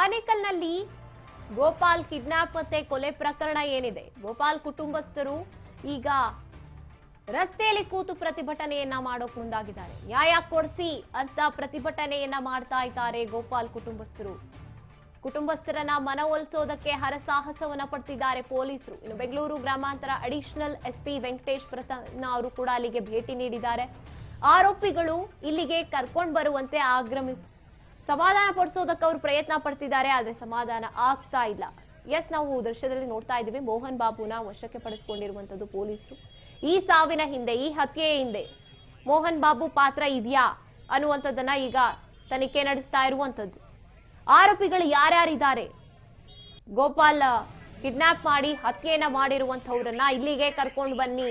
ಆನೇಕಲ್ನಲ್ಲಿ Gopal kidnap ಮತ್ತೆ ಕೊಲೆ ಪ್ರಕರಣ ಏನಿದೆ, ಗೋಪಾಲ್ ಕುಟುಂಬಸ್ಥರು ಈಗ ರಸ್ತೆಯಲ್ಲಿ ಕೂತು ಪ್ರತಿಭಟನೆಯನ್ನ ಮಾಡೋಕ್ ಮುಂದಾಗಿದ್ದಾರೆ. ನ್ಯಾಯ ಕೊಡಿಸಿ ಅಂತ ಪ್ರತಿಭಟನೆಯನ್ನ ಮಾಡ್ತಾ ಇದ್ದಾರೆ ಗೋಪಾಲ್ ಕುಟುಂಬಸ್ಥರು. ಕುಟುಂಬಸ್ಥರನ್ನ ಮನವೊಲಿಸೋದಕ್ಕೆ ಹರಸಾಹಸವನ್ನ ಪಡ್ತಿದ್ದಾರೆ ಪೊಲೀಸರು. ಇನ್ನು ಬೆಂಗಳೂರು ಗ್ರಾಮಾಂತರ ಅಡಿಷನಲ್ ಎಸ್ಪಿ ವೆಂಕಟೇಶ್ ಪ್ರಸನ್ನ ಅವರು ಕೂಡ ಅಲ್ಲಿಗೆ ಭೇಟಿ ನೀಡಿದ್ದಾರೆ. ಆರೋಪಿಗಳು ಇಲ್ಲಿಗೆ ಕರ್ಕೊಂಡು ಬರುವಂತೆ ಸಮಾಧಾನ ಪಡಿಸೋದಕ್ಕೆ ಅವರು ಪ್ರಯತ್ನ ಪಡ್ತಿದ್ದಾರೆ, ಆದ್ರೆ ಸಮಾಧಾನ ಆಗ್ತಾ ಇಲ್ಲ. ಎಸ್, ನಾವು ದೃಶ್ಯದಲ್ಲಿ ನೋಡ್ತಾ ಇದ್ದೀವಿ, ಮೋಹನ್ ಬಾಬುನ ವಶಕ್ಕೆ ಪಡಿಸಿಕೊಂಡಿರುವಂತದ್ದು ಪೊಲೀಸರು. ಈ ಸಾವಿನ ಹಿಂದೆ, ಈ ಹತ್ಯೆಯ ಹಿಂದೆ ಮೋಹನ್ ಬಾಬು ಪಾತ್ರ ಇದೆಯಾ ಅನ್ನುವಂಥದ್ದನ್ನ ಈಗ ತನಿಖೆ ನಡೆಸ್ತಾ ಇರುವಂತದ್ದು. ಆರೋಪಿಗಳು ಯಾರ್ಯಾರಿದ್ದಾರೆ, ಗೋಪಾಲ್ ಕಿಡ್ನಾಪ್ ಮಾಡಿ ಹತ್ಯೆಯನ್ನ ಮಾಡಿರುವಂತವ್ರನ್ನ ಇಲ್ಲಿಗೆ ಕರ್ಕೊಂಡು ಬನ್ನಿ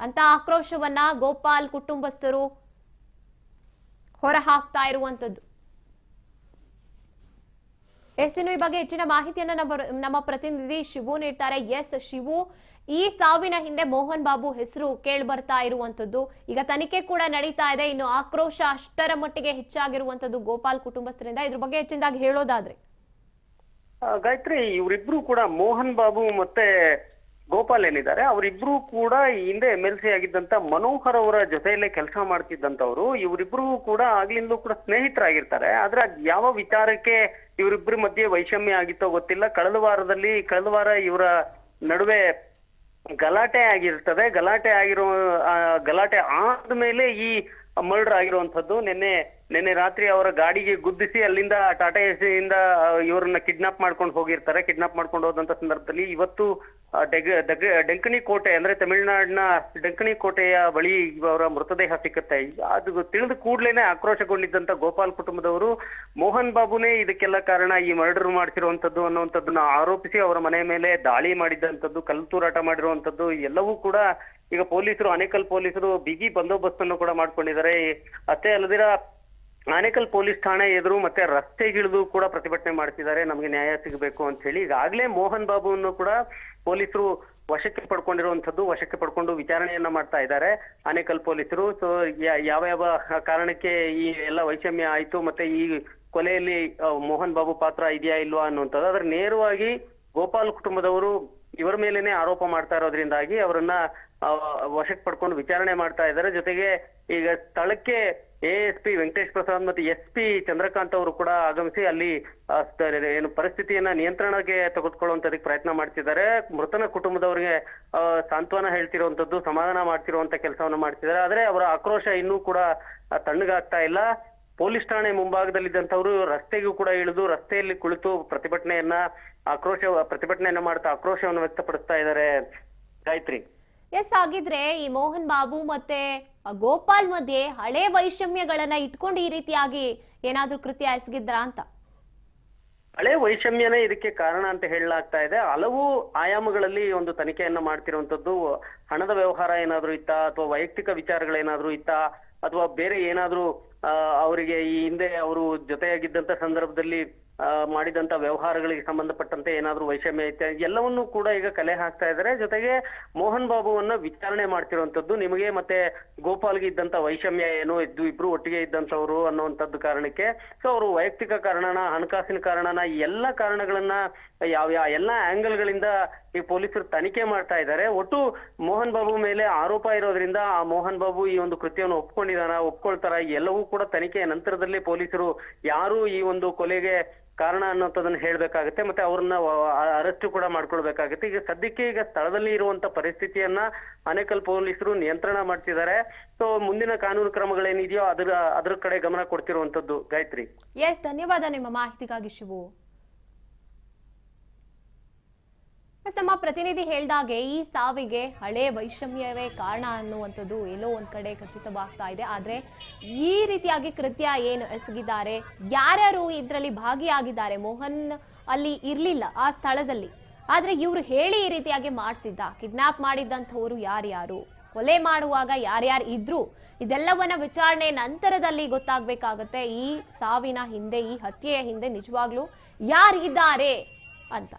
ಅಂತ ಆಕ್ರೋಶವನ್ನ ಗೋಪಾಲ್ ಕುಟುಂಬಸ್ಥರು ಹೊರ ಹಾಕ್ತಾ ಇರುವಂತದ್ದು. ಇನ್ನು ಈ ಬಗ್ಗೆ ಹೆಚ್ಚಿನ ಮಾಹಿತಿಯನ್ನ ನಮ್ಮ ಪ್ರತಿನಿಧಿ ಶಿವು ನೀಡ್ತಾರೆ. ಎಸ್ ಶಿವು, ಈ ಸಾವಿನ ಹಿಂದೆ ಮೋಹನ್ ಬಾಬು ಹೆಸರು ಕೇಳಿ ಬರ್ತಾ ಇರುವಂತದ್ದು. ಈಗ ತನಿಖೆ ಕೂಡ ನಡೀತಾ ಇದೆ. ಇನ್ನು ಆಕ್ರೋಶ ಅಷ್ಟರ ಮಟ್ಟಿಗೆ ಹೆಚ್ಚಾಗಿರುವಂತದ್ದು ಗೋಪಾಲ್ ಕುಟುಂಬಸ್ಥರಿಂದ. ಇದ್ರ ಬಗ್ಗೆ ಹೆಚ್ಚಿನದಾಗಿ ಹೇಳೋದಾದ್ರೆ ಗಾಯತ್ರಿ, ಇವರಿಬ್ರು ಕೂಡ ಮೋಹನ್ ಬಾಬು ಮತ್ತೆ ಗೋಪಾಲ್ ಏನಿದ್ದಾರೆ ಅವರಿಬ್ರು ಕೂಡ ಹಿಂದೆ MLC ಆಗಿದ್ದಂತ ಮನೋಹರ್ ಅವರ ಜೊತೆಯಲ್ಲೇ ಕೆಲಸ ಮಾಡ್ತಿದ್ದಂತವ್ರು. ಇವರಿಬ್ರು ಕೂಡ ಆಗ್ಲಿಂದಲೂ ಕೂಡ ಸ್ನೇಹಿತರಾಗಿರ್ತಾರೆ. ಆದ್ರೆ ಯಾವ ವಿಚಾರಕ್ಕೆ ಇವರಿಬ್ರ ಮಧ್ಯೆ ವೈಷಮ್ಯ ಆಗಿತ್ತೋ ಗೊತ್ತಿಲ್ಲ. ಕಳೆದ ವಾರ ಇವರ ನಡುವೆ ಗಲಾಟೆ ಆಗಿರ್ತದೆ. ಗಲಾಟೆ ಆದ್ಮೇಲೆ ಈ ಮರ್ಡರ್ ಆಗಿರುವಂತದ್ದು. ನಿನ್ನೆ ರಾತ್ರಿ ಅವರ ಗಾಡಿಗೆ ಗುದ್ದಿಸಿ ಅಲ್ಲಿಂದ ಟಾಟಾ ಎಸಿಯಿಂದ ಇವರನ್ನ ಕಿಡ್ನಾಪ್ ಮಾಡ್ಕೊಂಡು ಹೋಗಿರ್ತಾರೆ. ಕಿಡ್ನಾಪ್ ಮಾಡ್ಕೊಂಡು ಹೋದಂತ ಸಂದರ್ಭದಲ್ಲಿ ಇವತ್ತು ಡೆಂಕಣಿ ಕೋಟೆ ಅಂದ್ರೆ ತಮಿಳುನಾಡಿನ ಡೆಂಕಣಿ ಕೋಟೆಯ ಬಳಿ ಅವರ ಮೃತದೇಹ ಸಿಕ್ಕುತ್ತೆ. ಅದು ತಿಳಿದ ಕೂಡ್ಲೇನೆ ಆಕ್ರೋಶಗೊಂಡಿದ್ದಂತ ಗೋಪಾಲ್ ಕುಟುಂಬದವರು ಮೋಹನ್ ಬಾಬುನೇ ಇದಕ್ಕೆಲ್ಲ ಕಾರಣ, ಈ ಮರ್ಡರ್ ಮಾಡ್ತಿರುವಂತದ್ದು ಅನ್ನುವಂಥದ್ದನ್ನ ಆರೋಪಿಸಿ ಅವರ ಮನೆ ಮೇಲೆ ದಾಳಿ ಮಾಡಿದಂಥದ್ದು, ಕಲ್ಲು ತೂರಾಟ ಮಾಡಿರುವಂತದ್ದು ಎಲ್ಲವೂ ಕೂಡ ಈಗ ಆನೇಕಲ್ ಪೊಲೀಸರು ಬಿಗಿ ಬಂದೋಬಸ್ತನ್ನು ಕೂಡ ಮಾಡ್ಕೊಂಡಿದ್ದಾರೆ. ಅಷ್ಟೇ ಅಲ್ಲದಿರ ಆನೇಕಲ್ ಪೊಲೀಸ್ ಠಾಣೆ ಎದುರು ಮತ್ತೆ ರಸ್ತೆಗಿಳಿದು ಕೂಡ ಪ್ರತಿಭಟನೆ ಮಾಡ್ತಿದ್ದಾರೆ, ನಮ್ಗೆ ನ್ಯಾಯ ಸಿಗಬೇಕು ಅಂತ ಹೇಳಿ. ಈಗಾಗ್ಲೇ ಮೋಹನ್ ಬಾಬುವನ್ನು ಕೂಡ ಪೊಲೀಸರು ವಶಕ್ಕೆ ಪಡ್ಕೊಂಡು ವಿಚಾರಣೆಯನ್ನ ಮಾಡ್ತಾ ಇದ್ದಾರೆ ಆನೇಕಲ್ ಪೊಲೀಸರು. ಸೊ ಯಾವ ಕಾರಣಕ್ಕೆ ಈ ಎಲ್ಲ ವೈಷಮ್ಯ ಆಯ್ತು ಮತ್ತೆ ಈ ಕೊಲೆಯಲ್ಲಿ ಮೋಹನ್ ಬಾಬು ಪಾತ್ರ ಇದೆಯಾ ಇಲ್ವಾ ಅನ್ನುವಂಥದ್ದು ಆದ್ರೆ ನೇರವಾಗಿ ಗೋಪಾಲ್ ಕುಟುಂಬದವರು ಇವರ ಮೇಲೇನೆ ಆರೋಪ ಮಾಡ್ತಾ ಇರೋದ್ರಿಂದಾಗಿ ಅವರನ್ನ ವಶಕ್ಕೆ ಪಡ್ಕೊಂಡು ವಿಚಾರಣೆ ಮಾಡ್ತಾ ಇದ್ದಾರೆ. ಜೊತೆಗೆ ಈಗ ಸ್ಥಳಕ್ಕೆ ASP ವೆಂಕಟೇಶ್ ಪ್ರಸಾದ್ ಮತ್ತೆ SP ಚಂದ್ರಕಾಂತ್ ಅವರು ಕೂಡ ಆಗಮಿಸಿ ಅಲ್ಲಿ ಏನು ಪರಿಸ್ಥಿತಿಯನ್ನ ನಿಯಂತ್ರಣಕ್ಕೆ ತೆಗೆದುಕೊಳ್ಳುವಂತದಕ್ಕೆ ಪ್ರಯತ್ನ ಮಾಡ್ತಿದ್ದಾರೆ. ಮೃತನ ಕುಟುಂಬದವರಿಗೆ ಸಾಂತ್ವನ ಹೇಳ್ತಿರುವಂತದ್ದು, ಸಮಾಧಾನ ಮಾಡ್ತಿರುವಂತ ಕೆಲಸವನ್ನ ಮಾಡ್ತಿದ್ದಾರೆ. ಆದ್ರೆ ಅವರ ಆಕ್ರೋಶ ಇನ್ನೂ ಕೂಡ ತಣ್ಣಗಾಗ್ತಾ ಇಲ್ಲ. ಪೊಲೀಸ್ ಠಾಣೆ ಮುಂಭಾಗದಲ್ಲಿದ್ದಂಥವ್ರು ರಸ್ತೆಗೂ ಕೂಡ ಇಳಿದು ರಸ್ತೆಯಲ್ಲಿ ಕುಳಿತು ಪ್ರತಿಭಟನೆಯನ್ನ ಮಾಡ್ತಾ ಆಕ್ರೋಶವನ್ನು ವ್ಯಕ್ತಪಡಿಸ್ತಾ ಇದ್ದಾರೆ ಗಾಯತ್ರಿ. ಎಸ್, ಆಗಿದ್ರೆ ಈ ಮೋಹನ್ ಬಾಬು ಮತ್ತೆ ಗೋಪಾಲ್ ಮಧ್ಯೆ ಹಳೆ ವೈಷಮ್ಯಗಳನ್ನ ಇಟ್ಕೊಂಡು ಈ ರೀತಿಯಾಗಿ ಏನಾದ್ರೂ ಕೃತ್ಯ ಎಸಗಿದ್ರಾ ಅಂತ? ಹಳೆ ವೈಷಮ್ಯನೇ ಇದಕ್ಕೆ ಕಾರಣ ಅಂತ ಹೇಳಲಾಗ್ತಾ ಇದೆ. ಹಲವು ಆಯಾಮಗಳಲ್ಲಿ ಒಂದು ತನಿಖೆಯನ್ನ ಮಾಡ್ತಿರುವಂತದ್ದು. ಹಣದ ವ್ಯವಹಾರ ಏನಾದ್ರೂ ಇತ್ತಾ, ಅಥವಾ ವೈಯಕ್ತಿಕ ವಿಚಾರಗಳೇನಾದ್ರೂ ಇತ್ತಾ, ಅಥವಾ ಬೇರೆ ಏನಾದ್ರೂ ಅವರಿಗೆ ಈ ಹಿಂದೆ ಅವರು ಜೊತೆಯಾಗಿದ್ದಂತ ಸಂದರ್ಭದಲ್ಲಿ ಮಾಡಿದಂತ ವ್ಯವಹಾರಗಳಿಗೆ ಸಂಬಂಧಪಟ್ಟಂತೆ ಏನಾದ್ರೂ ವೈಷಮ್ಯ ಐತೆ, ಎಲ್ಲವನ್ನೂ ಕೂಡ ಈಗ ಕಲೆ ಹಾಕ್ತಾ ಇದ್ದಾರೆ. ಜೊತೆಗೆ ಮೋಹನ್ ಬಾಬುವನ್ನ ವಿಚಾರಣೆ ಮಾಡ್ತಿರುವಂತದ್ದು. ನಿಮಗೆ ಮತ್ತೆ ಗೋಪಾಲ್ಗೆ ಇದ್ದಂತ ವೈಷಮ್ಯ ಏನು, ಇಬ್ರು ಒಟ್ಟಿಗೆ ಇದ್ದಂತವ್ರು ಅನ್ನುವಂಥದ್ದು ಕಾರಣಕ್ಕೆ. ಸೊ ಅವರು ವೈಯಕ್ತಿಕ ಕಾರಣನ, ಹಣಕಾಸಿನ ಕಾರಣನ, ಎಲ್ಲ ಕಾರಣಗಳನ್ನ ಎಲ್ಲ ಆಂಗಲ್ ಗಳಿಂದ ಈ ಪೊಲೀಸರು ತನಿಖೆ ಮಾಡ್ತಾ ಇದ್ದಾರೆ. ಒಟ್ಟು ಮೋಹನ್ ಬಾಬು ಮೇಲೆ ಆರೋಪ ಇರೋದ್ರಿಂದ ಆ ಮೋಹನ್ ಬಾಬು ಈ ಒಂದು ಕೃತ್ಯವನ್ನು ಒಪ್ಕೊಳ್ತಾರ, ಎಲ್ಲವೂ ಕೂಡ ತನಿಖೆಯ ನಂತರದಲ್ಲಿ ಪೊಲೀಸರು ಯಾರು ಈ ಒಂದು ಕೊಲೆಗೆ ಕಾರಣ ಅನ್ನೋದನ್ನ ಹೇಳ್ಬೇಕಾಗುತ್ತೆ, ಮತ್ತೆ ಅವ್ರನ್ನ ಅರೆಸ್ಟ್ ಕೂಡ ಮಾಡ್ಕೊಳ್ಬೇಕಾಗುತ್ತೆ. ಈಗ ಸದ್ಯಕ್ಕೆ ಸ್ಥಳದಲ್ಲಿ ಇರುವಂತ ಪರಿಸ್ಥಿತಿಯನ್ನ ಆನೇಕಲ್ ಪೊಲೀಸರು ನಿಯಂತ್ರಣ ಮಾಡ್ತಿದ್ದಾರೆ. ಸೊ ಮುಂದಿನ ಕಾನೂನು ಕ್ರಮಗಳೇನಿದೆಯೋ ಅದ್ರ ಕಡೆ ಗಮನ ಕೊಡ್ತಿರುವಂತದ್ದು ಗಾಯತ್ರಿ. ಎಸ್, ಧನ್ಯವಾದ ನಿಮ್ಮ ಮಾಹಿತಿಗಾಗಿ ಶಿವು. ನಮ್ಮ ಪ್ರತಿನಿಧಿ ಹೇಳ್ದಾಗೆ ಈ ಸಾವಿಗೆ ಹಳೆ ವೈಷಮ್ಯವೇ ಕಾರಣ ಅನ್ನುವಂಥದ್ದು ಎಲ್ಲೋ ಒಂದ್ ಕಡೆ ಖಚಿತವಾಗ್ತಾ ಇದೆ. ಆದ್ರೆ ಈ ರೀತಿಯಾಗಿ ಕೃತ್ಯ ಏನು ಎಸಗಿದ್ದಾರೆ, ಯಾರ್ಯಾರು ಇದರಲ್ಲಿ ಭಾಗಿಯಾಗಿದ್ದಾರೆ, ಮೋಹನ್ ಅಲ್ಲಿ ಇರ್ಲಿಲ್ಲ ಆ ಸ್ಥಳದಲ್ಲಿ, ಆದ್ರೆ ಇವ್ರು ಹೇಳಿ ಈ ರೀತಿಯಾಗಿ ಮಾಡಿಸಿದ್ದ, ಕಿಡ್ನಾಪ್ ಮಾಡಿದ್ದಂಥವ್ರು ಯಾರ್ಯಾರು, ಕೊಲೆ ಮಾಡುವಾಗ ಯಾರ್ಯಾರು ಇದ್ರು, ಇದೆಲ್ಲವನ್ನ ವಿಚಾರಣೆ ನಂತರದಲ್ಲಿ ಗೊತ್ತಾಗ್ಬೇಕಾಗತ್ತೆ. ಈ ಸಾವಿನ ಹಿಂದೆ, ಈ ಹತ್ಯೆಯ ಹಿಂದೆ ನಿಜವಾಗ್ಲೂ ಯಾರಿದ್ದಾರೆ ಅಂತ.